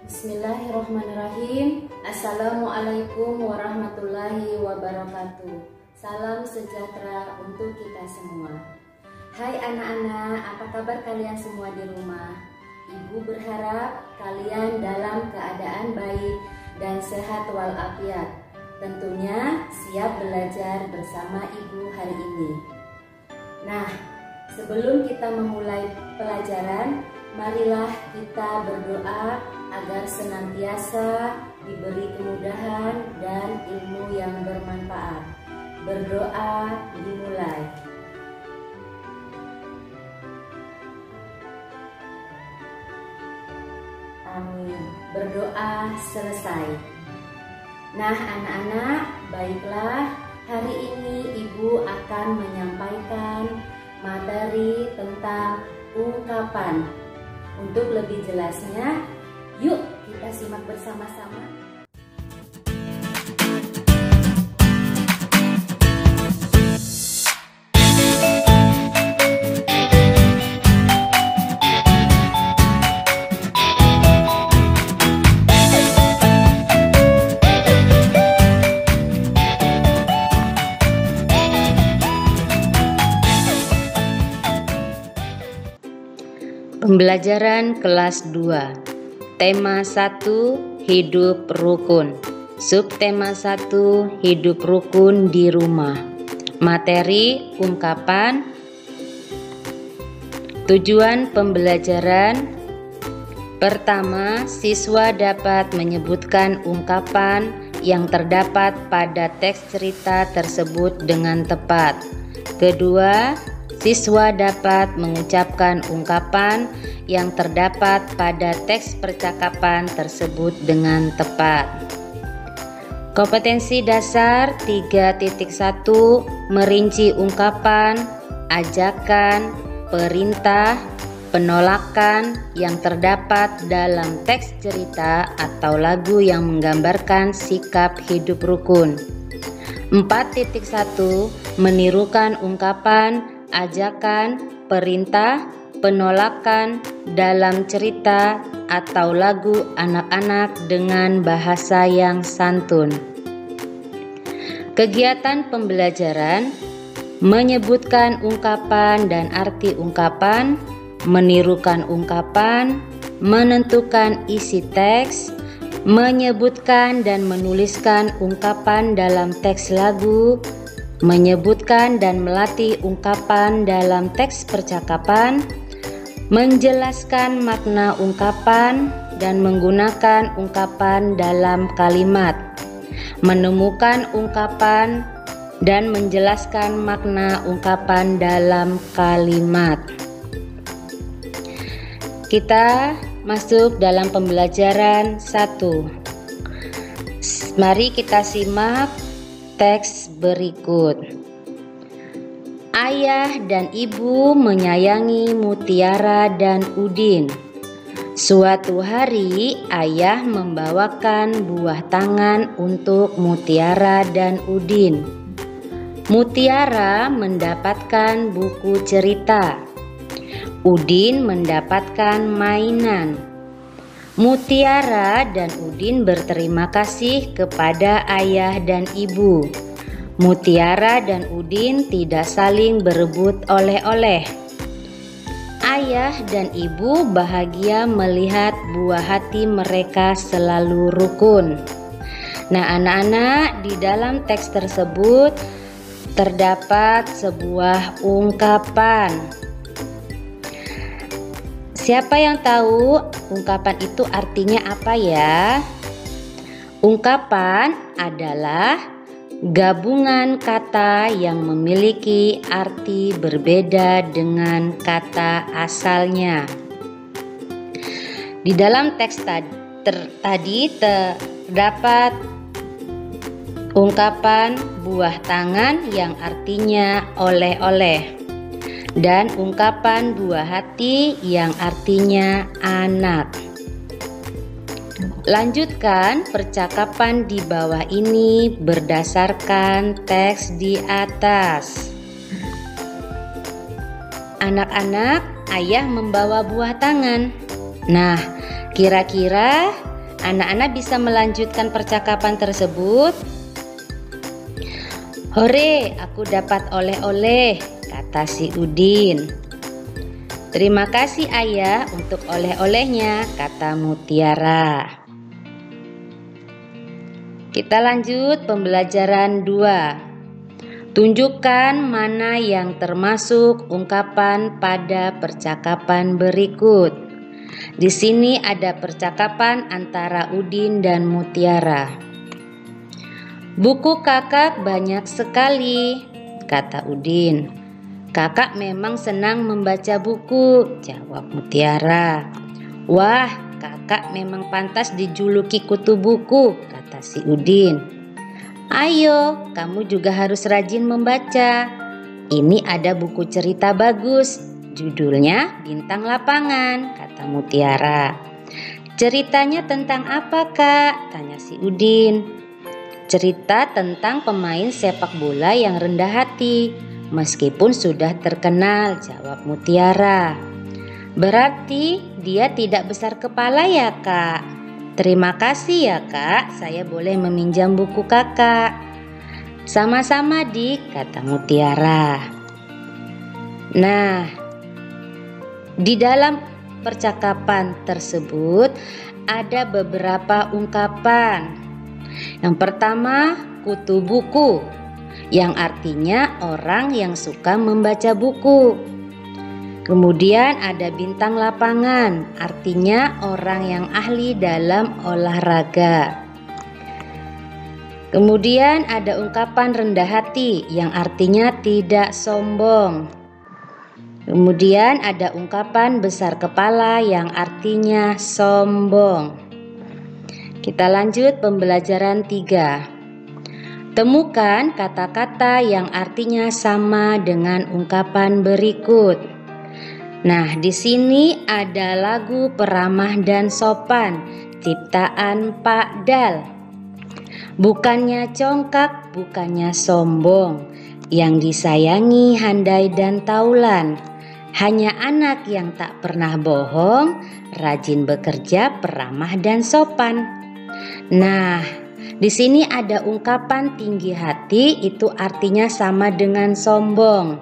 Bismillahirrahmanirrahim. Assalamualaikum warahmatullahi wabarakatuh. Salam sejahtera untuk kita semua. Hai anak-anak, apa kabar kalian semua di rumah? Ibu berharap kalian dalam keadaan baik dan sehat walafiat. Tentunya siap belajar bersama ibu hari ini. Nah, sebelum kita memulai pelajaran, marilah kita berdoa agar senantiasa diberi kemudahan dan ilmu yang bermanfaat. Berdoa dimulai. Amin. Berdoa selesai. Nah anak-anak, baiklah, hari ini ibu akan menyampaikan materi tentang ungkapan. Untuk lebih jelasnya, yuk kita simak bersama-sama. Pembelajaran kelas 2. Tema 1, hidup rukun. Subtema 1, hidup rukun di rumah. Materi ungkapan. Tujuan pembelajaran. Pertama, siswa dapat menyebutkan ungkapan yang terdapat pada teks cerita tersebut dengan tepat. Kedua, siswa dapat mengucapkan ungkapan yang terdapat pada teks percakapan tersebut dengan tepat. Kompetensi dasar 3.1 merinci ungkapan, ajakan, perintah, penolakan yang terdapat dalam teks cerita atau lagu yang menggambarkan sikap hidup rukun. 4.1 menirukan ungkapan, ajakan, perintah, penolakan dalam cerita atau lagu anak-anak dengan bahasa yang santun. Kegiatan pembelajaran: menyebutkan ungkapan dan arti ungkapan, menirukan ungkapan, menentukan isi teks, menyebutkan dan menuliskan ungkapan dalam teks lagu, menyebutkan dan melatih ungkapan dalam teks percakapan, menjelaskan makna ungkapan dan menggunakan ungkapan dalam kalimat, menemukan ungkapan dan menjelaskan makna ungkapan dalam kalimat. Kita masuk dalam pembelajaran 1. Mari kita simak teks berikut. Ayah dan ibu menyayangi Mutiara dan Udin. Suatu hari ayah membawakan buah tangan untuk Mutiara dan Udin. Mutiara mendapatkan buku cerita. Udin mendapatkan mainan. Mutiara dan Udin berterima kasih kepada ayah dan ibu. Mutiara dan Udin tidak saling berebut oleh-oleh. Ayah dan ibu bahagia melihat buah hati mereka selalu rukun. Nah anak-anak, di dalam teks tersebut terdapat sebuah ungkapan. Siapa yang tahu ungkapan itu artinya apa ya? Ungkapan adalah gabungan kata yang memiliki arti berbeda dengan kata asalnya. Di dalam teks tadi terdapat ungkapan buah tangan yang artinya oleh-oleh, dan ungkapan buah hati yang artinya anak. Lanjutkan percakapan di bawah ini berdasarkan teks di atas. Anak-anak, ayah membawa buah tangan. Nah, kira-kira anak-anak bisa melanjutkan percakapan tersebut. Hore, aku dapat oleh-oleh, kata si Udin. Terima kasih ayah untuk oleh-olehnya, kata Mutiara. Kita lanjut pembelajaran 2. Tunjukkan mana yang termasuk ungkapan pada percakapan berikut. Di sini ada percakapan antara Udin dan Mutiara. Buku kakak banyak sekali, kata Udin. Kakak memang senang membaca buku, jawab Mutiara. Wah, kakak memang pantas dijuluki kutu buku, kata si Udin. Ayo, kamu juga harus rajin membaca. Ini ada buku cerita bagus, judulnya Bintang Lapangan, kata Mutiara. Ceritanya tentang apa, Kak? Tanya si Udin. Cerita tentang pemain sepak bola yang rendah hati, meskipun sudah terkenal, jawab Mutiara. Berarti dia tidak besar kepala ya, Kak? Terima kasih ya, Kak. Saya boleh meminjam buku kakak. Sama-sama, Dik, kata Mutiara. Nah, di dalam percakapan tersebut ada beberapa ungkapan. Yang pertama, kutu buku, yang artinya orang yang suka membaca buku. Kemudian ada bintang lapangan, artinya orang yang ahli dalam olahraga. Kemudian ada ungkapan rendah hati, yang artinya tidak sombong. Kemudian ada ungkapan besar kepala, yang artinya sombong. Kita lanjut pembelajaran 3. Temukan kata-kata yang artinya sama dengan ungkapan berikut. Nah, di sini ada lagu Peramah dan Sopan, ciptaan Pak Dal. Bukannya congkak, bukannya sombong, yang disayangi handai dan taulan. Hanya anak yang tak pernah bohong, rajin bekerja, peramah dan sopan. Nah, di sini ada ungkapan tinggi hati, itu artinya sama dengan sombong.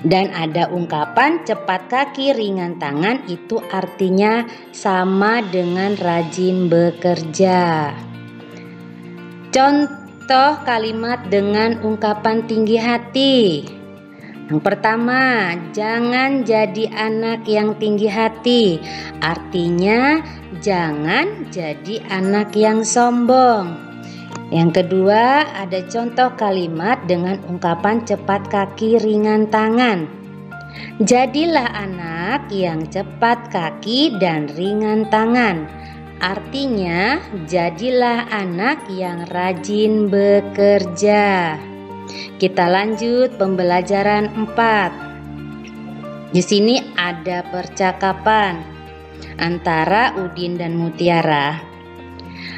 Dan ada ungkapan cepat kaki ringan tangan, itu artinya sama dengan rajin bekerja. Contoh kalimat dengan ungkapan tinggi hati. Yang pertama, jangan jadi anak yang tinggi hati. Artinya jangan jadi anak yang sombong. Yang kedua, ada contoh kalimat dengan ungkapan cepat kaki ringan tangan. Jadilah anak yang cepat kaki dan ringan tangan. Artinya, jadilah anak yang rajin bekerja. Kita lanjut pembelajaran 4. Di sini ada percakapan antara Udin dan Mutiara.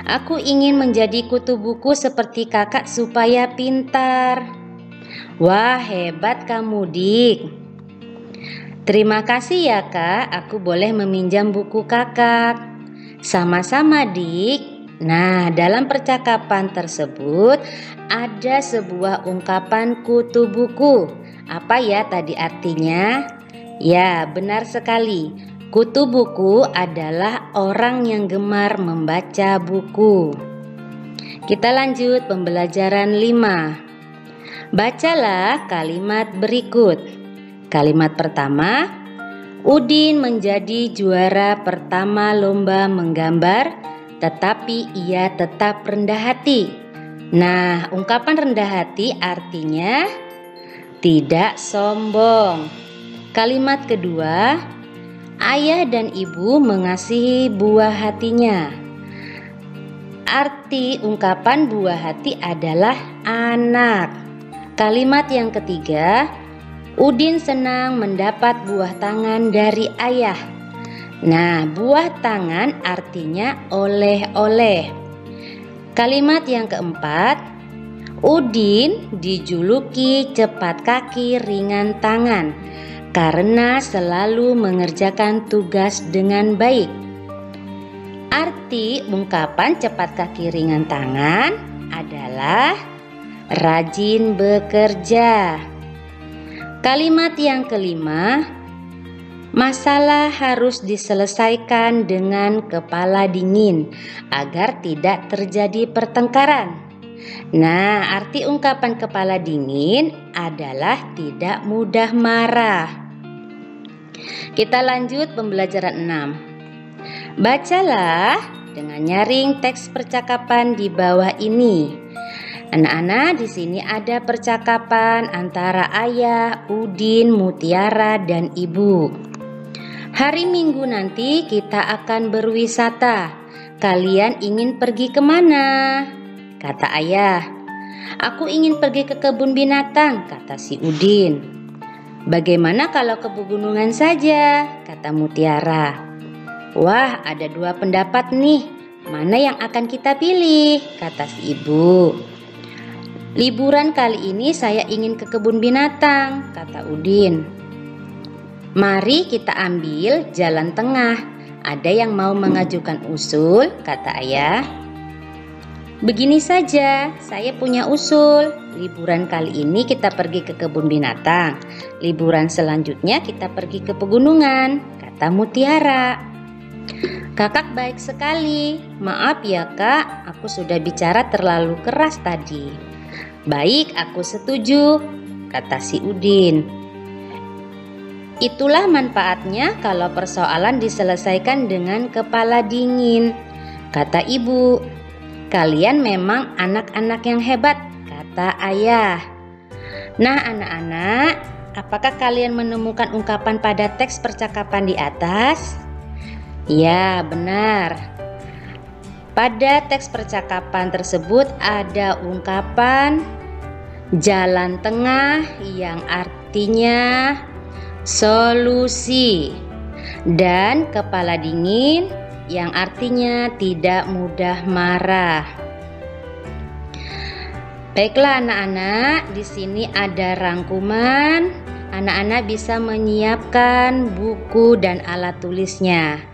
Aku ingin menjadi kutu buku seperti kakak supaya pintar. Wah, hebat kamu, Dik. Terima kasih ya, Kak. Aku boleh meminjam buku kakak. Sama-sama, Dik. Nah, dalam percakapan tersebut ada sebuah ungkapan kutu buku. Apa ya tadi artinya? Ya, benar sekali. Kutu buku adalah orang yang gemar membaca buku. Kita lanjut pembelajaran 5. Bacalah kalimat berikut. Kalimat pertama, Udin menjadi juara pertama lomba menggambar, tetapi ia tetap rendah hati. Nah, ungkapan rendah hati artinya tidak sombong. Kalimat kedua, ayah dan ibu mengasihi buah hatinya. Arti ungkapan buah hati adalah anak. Kalimat yang ketiga, Udin senang mendapat buah tangan dari ayah. Nah, buah tangan artinya oleh-oleh. Kalimat yang keempat, Udin dijuluki cepat kaki ringan tangan karena selalu mengerjakan tugas dengan baik. Arti ungkapan cepat kaki ringan tangan adalah rajin bekerja. Kalimat yang kelima, masalah harus diselesaikan dengan kepala dingin agar tidak terjadi pertengkaran. Nah, arti ungkapan kepala dingin adalah tidak mudah marah. Kita lanjut pembelajaran 6. Bacalah dengan nyaring teks percakapan di bawah ini. Anak-anak, di sini ada percakapan antara ayah, Udin, Mutiara, dan ibu. Hari Minggu nanti kita akan berwisata. Kalian ingin pergi kemana? Kata ayah. Aku ingin pergi ke kebun binatang, kata si Udin. Bagaimana kalau ke pegunungan saja? Kata Mutiara. Wah, ada dua pendapat nih. Mana yang akan kita pilih? Kata si ibu. Liburan kali ini saya ingin ke kebun binatang, kata Udin. Mari kita ambil jalan tengah. Ada yang mau mengajukan usul? Kata ayah. Begini saja, saya punya usul. Liburan kali ini kita pergi ke kebun binatang. Liburan selanjutnya kita pergi ke pegunungan, kata Mutiara. Kakak baik sekali. Maaf ya kak, aku sudah bicara terlalu keras tadi. Baik, aku setuju, kata si Udin. Itulah manfaatnya kalau persoalan diselesaikan dengan kepala dingin, kata ibu. Kalian memang anak-anak yang hebat, kata ayah. Nah anak-anak, apakah kalian menemukan ungkapan pada teks percakapan di atas? Ya, benar. Pada teks percakapan tersebut ada ungkapan jalan tengah yang artinya solusi, dan kepala dingin yang artinya tidak mudah marah. Baiklah anak-anak, di sini ada rangkuman. Anak-anak bisa menyiapkan buku dan alat tulisnya.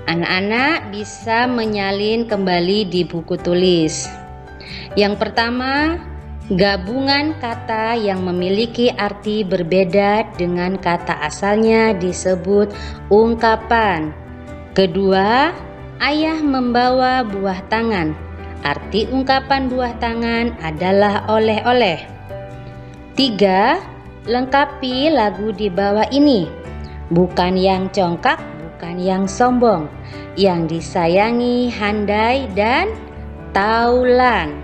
Anak-anak bisa menyalin kembali di buku tulis. Yang pertama, gabungan kata yang memiliki arti berbeda dengan kata asalnya disebut ungkapan. Kedua, ayah membawa buah tangan. Arti ungkapan buah tangan adalah oleh-oleh. Tiga, lengkapi lagu di bawah ini. Bukan yang congkak, bukan yang sombong. Yang disayangi, handai, dan taulan.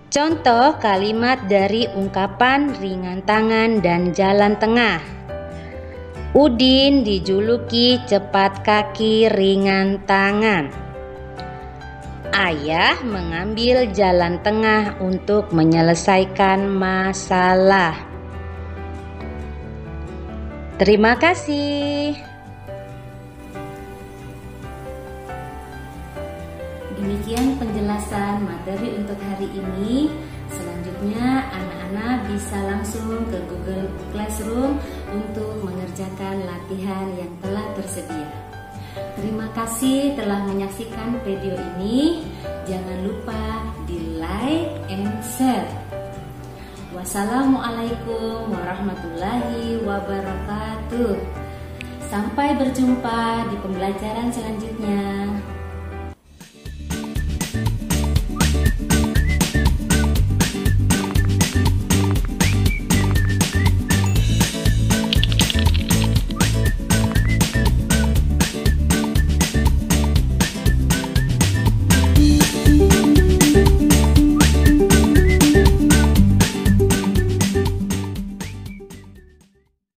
Contoh kalimat dari ungkapan ringan tangan dan jalan tengah. Udin dijuluki cepat kaki ringan tangan. Ayah mengambil jalan tengah untuk menyelesaikan masalah. Terima kasih. Demikian penjelasan materi untuk hari ini. Selanjutnya anak-anak bisa langsung ke Google Classroom untuk mengerjakan latihan yang telah tersedia. Terima kasih telah menyaksikan video ini. Jangan lupa di like and share. Wassalamualaikum warahmatullahi wabarakatuh. Sampai berjumpa di pembelajaran selanjutnya.